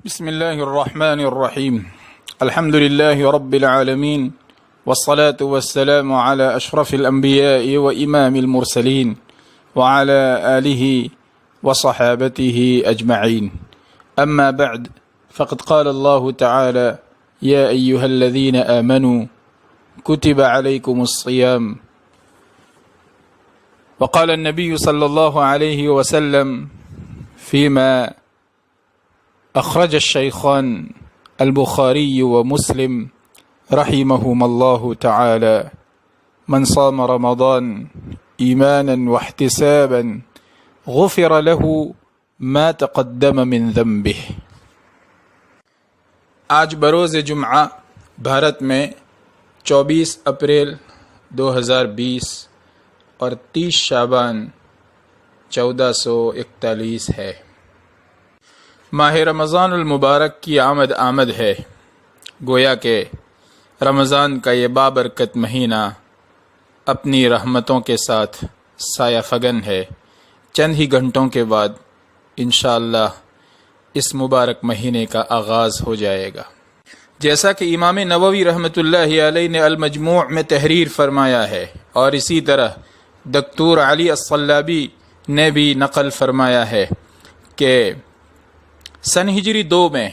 بسم الله الرحمن الرحيم. الحمد لله رب العالمين، والصلاة والسلام على أشرف الأنبياء وإمام المرسلين وعلى آله وصحابته أجمعين. أما بعد، فقد قال الله تعالى: يا أيها الذين آمنوا كتب عليكم الصيام. وقال النبي صلى الله عليه وسلم فيما أخرج الشيخان البخاري ومسلم رحمهما الله تعالى: من صام رمضان إيمانا واحتسابا غفر له ما تقدم من ذنبه. آج بروز جمعہ بھارت میں 24 اپریل 2020 اور 30 شعبان 1441 ہے۔ ماہ رمضان المبارک کی آمد ہے۔ گویا کہ رمضان کا یہ بابرکت مہینہ اپنی رحمتوں کے ساتھ سایہ فگن ہے۔ چند ہی گھنٹوں کے بعد انشاءاللہ اس مبارک مہینے کا آغاز ہو جائے گا۔ جیسا کہ امام نووی رحمۃ اللہ علیہ نے المجموع میں تحریر فرمایا ہے، اور اسی طرح دکتور علی الصلابی نے بھی نقل فرمایا ہے کہ سن ہجری 2 میں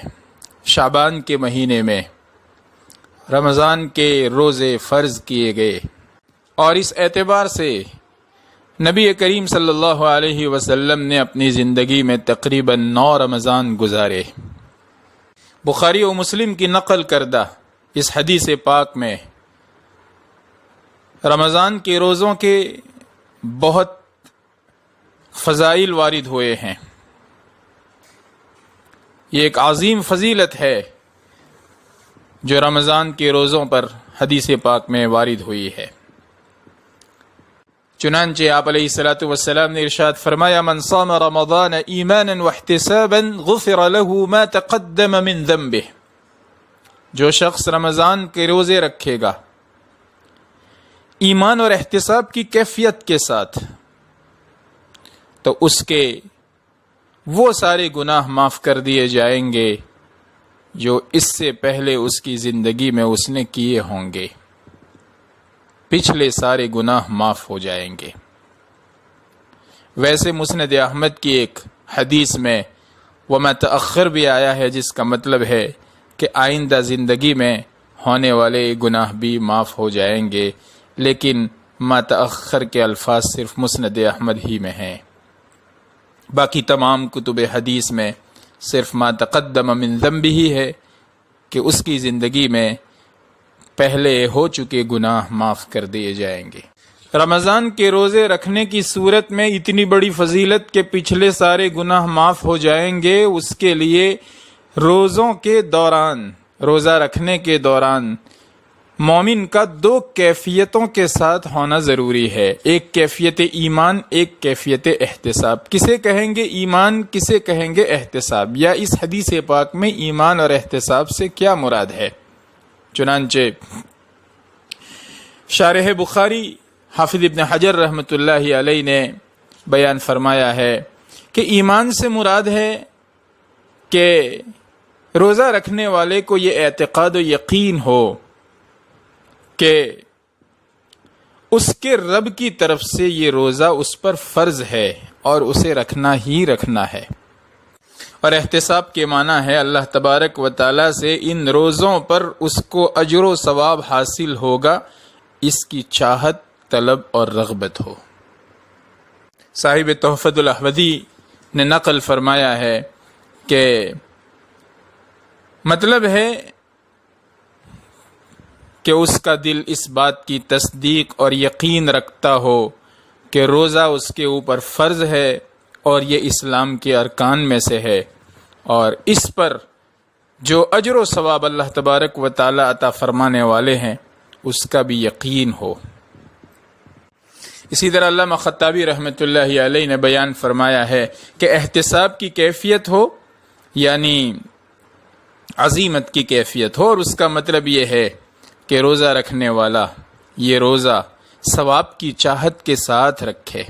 شعبان کے مہینے میں رمضان کے روزے فرض کیے گئے، اور اس اعتبار سے نبی کریم صلی اللہ علیہ وسلم نے اپنی زندگی میں تقریباً 9 رمضان گزارے۔ بخاری و مسلم کی نقل کردہ اس حدیث پاک میں رمضان کے روزوں کے بہت فضائل وارد ہوئے ہیں۔ یہ ایک عظیم فضیلت ہے جو رمضان کے روزوں پر حدیث پاک میں وارد ہوئی ہے۔ چنانچہ آپ علیہ الصلوۃ والسلام نے ارشاد فرمایا: من صام رمضان ایمانا واحتسابا غفر له ما تقدم من ذنبه۔ جو شخص رمضان کے روزے رکھے گا ایمان اور احتساب کی کیفیت کے ساتھ، تو اس کے وہ سارے گناہ معاف کر دیے جائیں گے جو اس سے پہلے اس کی زندگی میں اس نے کیے ہوں گے۔ پچھلے سارے گناہ معاف ہو جائیں گے۔ ویسے مسند احمد کی ایک حدیث میں وما تأخر بھی آیا ہے، جس کا مطلب ہے کہ آئندہ زندگی میں ہونے والے گناہ بھی معاف ہو جائیں گے، لیکن ما تأخر کے الفاظ صرف مسند احمد ہی میں ہیں۔ باقی تمام کتب حدیث میں صرف ما تقدم من ذنبہ ہی ہے کہ اس کی زندگی میں پہلے ہو چکے گناہ معاف کر دیے جائیں گے۔ رمضان کے روزے رکھنے کی صورت میں اتنی بڑی فضیلت کہ پچھلے سارے گناہ معاف ہو جائیں گے، اس کے لیے روزوں کے دوران، روزہ رکھنے کے دوران مومن کا 2 کیفیتوں کے ساتھ ہونا ضروری ہے۔ ایک کیفیت ایمان، ایک کیفیت احتساب۔ کسے کہیں گے ایمان، کسے کہیں گے احتساب، یا اس حدیث پاک میں ایمان اور احتساب سے کیا مراد ہے؟ چنانچہ شارح بخاری حافظ ابن حجر رحمۃ اللہ علیہ نے بیان فرمایا ہے کہ ایمان سے مراد ہے کہ روزہ رکھنے والے کو یہ اعتقاد و یقین ہو کہ اس کے رب کی طرف سے یہ روزہ اس پر فرض ہے اور اسے رکھنا ہی رکھنا ہے۔ اور احتساب کے معنی ہے اللہ تبارک و تعالی سے ان روزوں پر اس کو اجر و ثواب حاصل ہوگا، اس کی چاہت، طلب اور رغبت ہو۔ صاحب تحفۃ الاحوذی نے نقل فرمایا ہے کہ مطلب ہے کہ اس کا دل اس بات کی تصدیق اور یقین رکھتا ہو کہ روزہ اس کے اوپر فرض ہے اور یہ اسلام کے ارکان میں سے ہے، اور اس پر جو اجر و ثواب اللہ تبارک و تعالی عطا فرمانے والے ہیں اس کا بھی یقین ہو۔ اسی طرح علامہ خطابی رحمۃ اللہ علیہ نے بیان فرمایا ہے کہ احتساب کی کیفیت ہو، یعنی عزیمت کی کیفیت ہو، اور اس کا مطلب یہ ہے کہ روزہ رکھنے والا یہ روزہ ثواب کی چاہت کے ساتھ رکھے،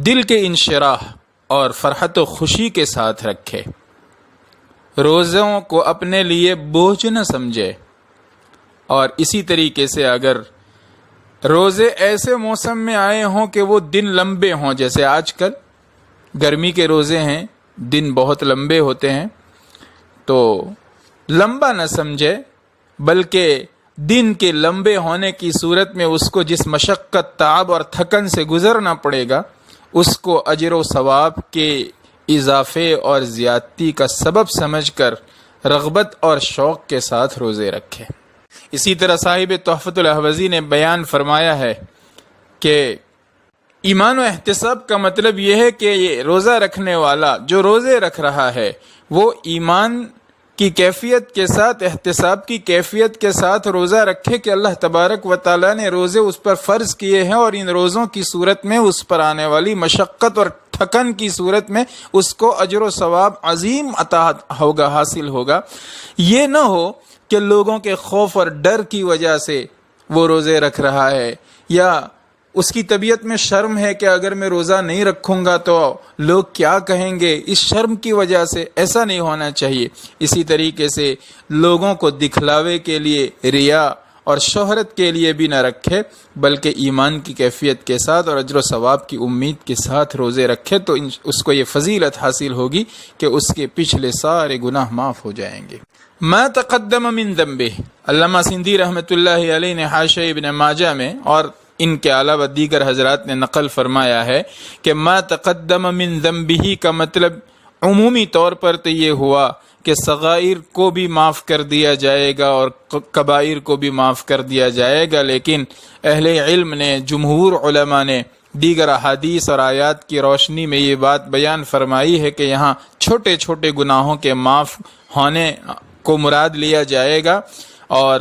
دل کے انشراح اور فرحت و خوشی کے ساتھ رکھے۔ روزوں کو اپنے لیے بوجھ نہ سمجھے، اور اسی طریقے سے اگر روزے ایسے موسم میں آئے ہوں کہ وہ دن لمبے ہوں، جیسے آج کل گرمی کے روزے ہیں، دن بہت لمبے ہوتے ہیں، تو لمبا نہ سمجھے، بلکہ دن کے لمبے ہونے کی صورت میں اس کو جس مشقت، تعب اور تھکن سے گزرنا پڑے گا، اس کو اجر و ثواب کے اضافے اور زیادتی کا سبب سمجھ کر رغبت اور شوق کے ساتھ روزے رکھے۔ اسی طرح صاحب تحفۃ الاحوذی نے بیان فرمایا ہے کہ ایمان و احتساب کا مطلب یہ ہے کہ یہ روزہ رکھنے والا جو روزے رکھ رہا ہے وہ ایمان کی کیفیت کے ساتھ، احتساب کی کیفیت کے ساتھ روزہ رکھے کہ اللہ تبارک و تعالیٰ نے روزے اس پر فرض کیے ہیں، اور ان روزوں کی صورت میں اس پر آنے والی مشقت اور تھکن کی صورت میں اس کو اجر و ثواب عظیم عطا ہوگا، حاصل ہوگا۔ یہ نہ ہو کہ لوگوں کے خوف اور ڈر کی وجہ سے وہ روزے رکھ رہا ہے، یا اس کی طبیعت میں شرم ہے کہ اگر میں روزہ نہیں رکھوں گا تو لوگ کیا کہیں گے، اس شرم کی وجہ سے ایسا نہیں ہونا چاہیے۔ اسی طریقے سے لوگوں کو دکھلاوے کے لیے، ریا اور شہرت کے لیے بھی نہ رکھے، بلکہ ایمان کی کیفیت کے ساتھ اور اجر و ثواب کی امید کے ساتھ روزے رکھے، تو اس کو یہ فضیلت حاصل ہوگی کہ اس کے پچھلے سارے گناہ معاف ہو جائیں گے۔ ما تقدم من ذنبہ، علامہ سندھی رحمۃ اللہ علیہ نے حاشیہ ابن ماجہ میں اور ان کے علاوہ دیگر حضرات نے نقل فرمایا ہے کہ ما تقدم من ذنبہ کا مطلب عمومی طور پر تو یہ ہوا کہ صغائر کو بھی معاف کر دیا جائے گا اور کبائر کو بھی معاف کر دیا جائے گا، لیکن اہل علم نے، جمہور علماء نے دیگر احادیث اور آیات کی روشنی میں یہ بات بیان فرمائی ہے کہ یہاں چھوٹے چھوٹے گناہوں کے معاف ہونے کو مراد لیا جائے گا۔ اور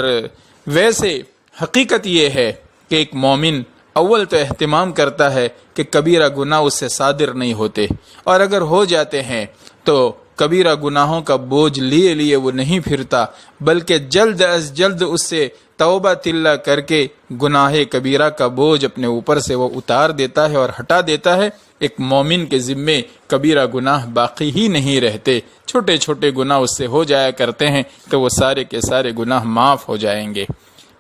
ویسے حقیقت یہ ہے کہ ایک مومن اول تو اہتمام کرتا ہے کہ کبیرہ گناہ اس سے صادر نہیں ہوتے، اور اگر ہو جاتے ہیں تو کبیرہ گناہوں کا بوجھ لیے لیے وہ نہیں پھرتا، بلکہ جلد از جلد اس سے توبہ تلہ کر کے گناہ کبیرہ کا بوجھ اپنے اوپر سے وہ اتار دیتا ہے اور ہٹا دیتا ہے۔ ایک مومن کے ذمے کبیرہ گناہ باقی ہی نہیں رہتے، چھوٹے چھوٹے گناہ اس سے ہو جایا کرتے ہیں، تو وہ سارے کے سارے گناہ معاف ہو جائیں گے۔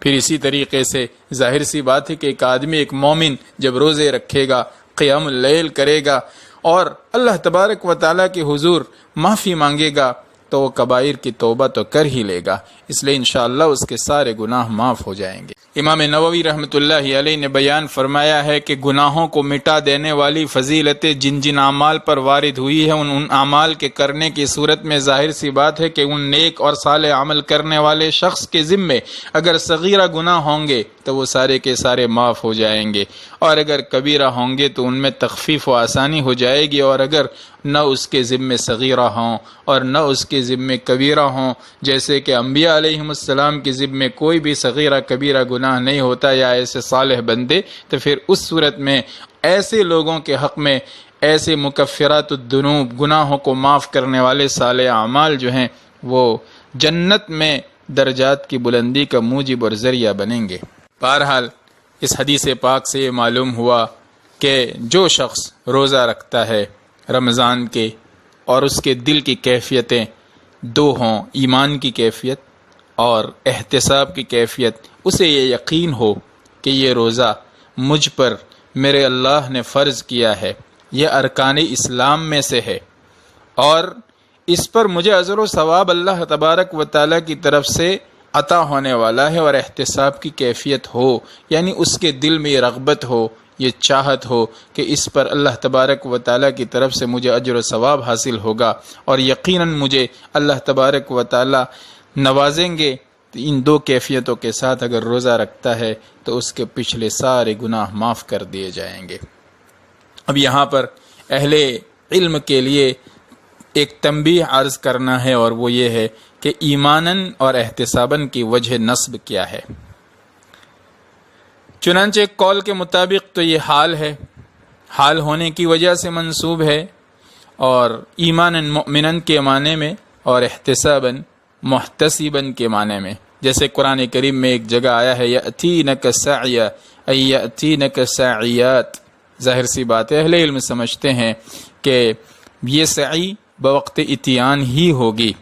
پھر اسی طریقے سے ظاہر سی بات ہے کہ ایک آدمی، ایک مومن جب روزے رکھے گا، قیام اللیل کرے گا اور اللہ تبارک و تعالیٰ کے حضور معافی مانگے گا، تو وہ کبائر کی توبہ تو کر ہی لے گا، اس لیے انشاءاللہ اس کے سارے گناہ معاف ہو جائیں گے۔ امام نووی رحمۃ اللہ علیہ نے بیان فرمایا ہے کہ گناہوں کو مٹا دینے والی فضیلتیں جن جن اعمال پر وارد ہوئی ہیں، ان اعمال کے کرنے کی صورت میں ظاہر سی بات ہے کہ ان نیک اور صالح عمل کرنے والے شخص کے ذمے اگر صغیرہ گناہ ہوں گے تو وہ سارے کے سارے معاف ہو جائیں گے، اور اگر کبیرہ ہوں گے تو ان میں تخفیف و آسانی ہو جائے گی، اور اگر نہ اس کے ذمے صغیرہ ہوں اور نہ اس کے ذمے کبیرہ ہوں، جیسے کہ انبیاء علیہم السلام کے ذمے کوئی بھی صغیرہ کبیرہ گناہ نہیں ہوتا، یا ایسے صالح بندے، تو پھر اس صورت میں ایسے لوگوں کے حق میں ایسے مکفرات الذنوب، گناہوں کو معاف کرنے والے صالح اعمال جو ہیں وہ جنت میں درجات کی بلندی کا موجب اور ذریعہ بنیں گے۔ بہرحال اس حدیث پاک سے یہ معلوم ہوا کہ جو شخص روزہ رکھتا ہے رمضان کے اور اس کے دل کی کیفیتیں دو ہوں، ایمان کی کیفیت اور احتساب کی کیفیت، اسے یہ یقین ہو کہ یہ روزہ مجھ پر میرے اللہ نے فرض کیا ہے، یہ ارکان اسلام میں سے ہے، اور اس پر مجھے اجر و ثواب اللہ تبارک و تعالیٰ کی طرف سے عطا ہونے والا ہے، اور احتساب کی کیفیت ہو، یعنی اس کے دل میں یہ رغبت ہو، یہ چاہت ہو کہ اس پر اللہ تبارک و تعالیٰ کی طرف سے مجھے اجر و ثواب حاصل ہوگا، اور یقیناً مجھے اللہ تبارک و تعالیٰ نوازیں گے۔ تو ان دو کیفیتوں کے ساتھ اگر روزہ رکھتا ہے تو اس کے پچھلے سارے گناہ معاف کر دیے جائیں گے۔ اب یہاں پر اہل علم کے لیے ایک تنبیہ عرض کرنا ہے، اور وہ یہ ہے کہ ایماناً اور احتساباً کی وجہ نصب کیا ہے۔ چنانچہ ایک قول کے مطابق تو یہ حال ہے، حال ہونے کی وجہ سے منصوب ہے، اور ایماناً مؤمناً کے معنی میں اور احتساباً محتسباً کے معنی میں، جیسے قرآن کریم میں ایک جگہ آیا ہے یأتینک سعیا ای یأتینک ساعیات۔ ظاہر سی بات ہے اہل علم سمجھتے ہیں کہ یہ سعی بوقت اتیان ہی ہوگی،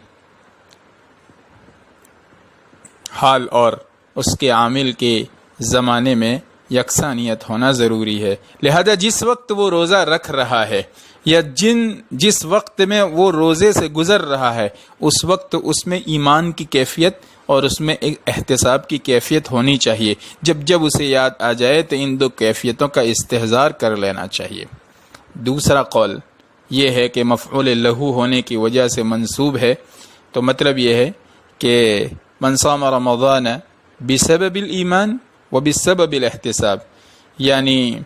حال اور اس کے عامل کے زمانے میں یکسانیت ہونا ضروری ہے۔ لہذا جس وقت وہ روزہ رکھ رہا ہے یا جس وقت میں وہ روزے سے گزر رہا ہے، اس وقت اس میں ایمان کی کیفیت اور اس میں ایک احتساب کی کیفیت ہونی چاہیے۔ جب اسے یاد آ جائے تو ان دو کیفیتوں کا استحضار کر لینا چاہیے۔ دوسرا قول یہ ہے کہ مفعول لہو ہونے کی وجہ سے منصوب ہے، تو مطلب یہ ہے کہ من صام رمضان بسبب الایمان و بسبب الاحتساب، یعنی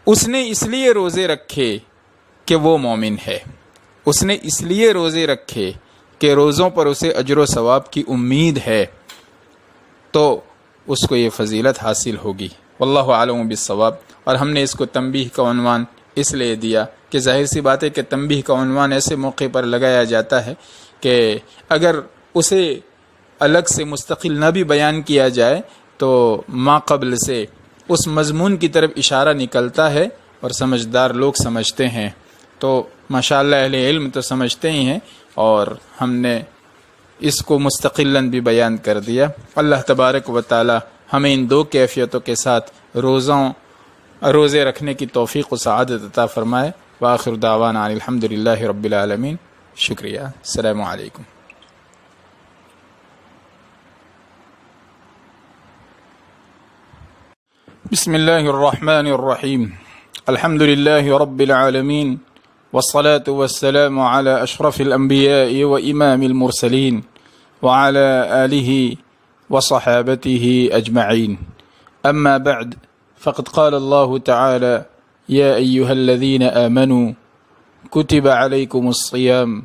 اس نے اس لیے روزے رکھے کہ وہ مومن ہے، اس نے اس لیے روزے رکھے کہ روزوں پر اسے اجر و ثواب کی امید ہے، تو اس کو یہ فضیلت حاصل ہوگی۔ واللہ اعلم بالصواب۔ اور ہم نے اس کو تنبیہ کا عنوان اس لیے دیا کہ ظاہر سی بات ہے کہ تنبیہ کا عنوان ایسے موقع پر لگایا جاتا ہے کہ اگر اسے الگ سے مستقل نہ بھی بیان کیا جائے تو ما قبل سے اس مضمون کی طرف اشارہ نکلتا ہے اور سمجھدار لوگ سمجھتے ہیں، تو ماشاءاللہ اہل علم تو سمجھتے ہی ہیں، اور ہم نے اس کو مستقلاً بھی بیان کر دیا۔ اللہ تبارک و تعالی ہمیں ان دو کیفیتوں کے ساتھ روزے رکھنے کی توفیق و سعادت عطا فرمائے۔ وآخر دعوانا الحمدللہ رب العالمین۔ شکریہ۔ السلام علیکم۔ بسم اللہ الرحمن الرحیم۔ الحمد للہ رب العالمین، والصلاة والسلام على أشرف الأنبياء وإمام المرسلين وعلى آله وصحابته أجمعين. أما بعد، فقد قال الله تعالى: يا أيها الذين آمنوا كتب عليكم الصيام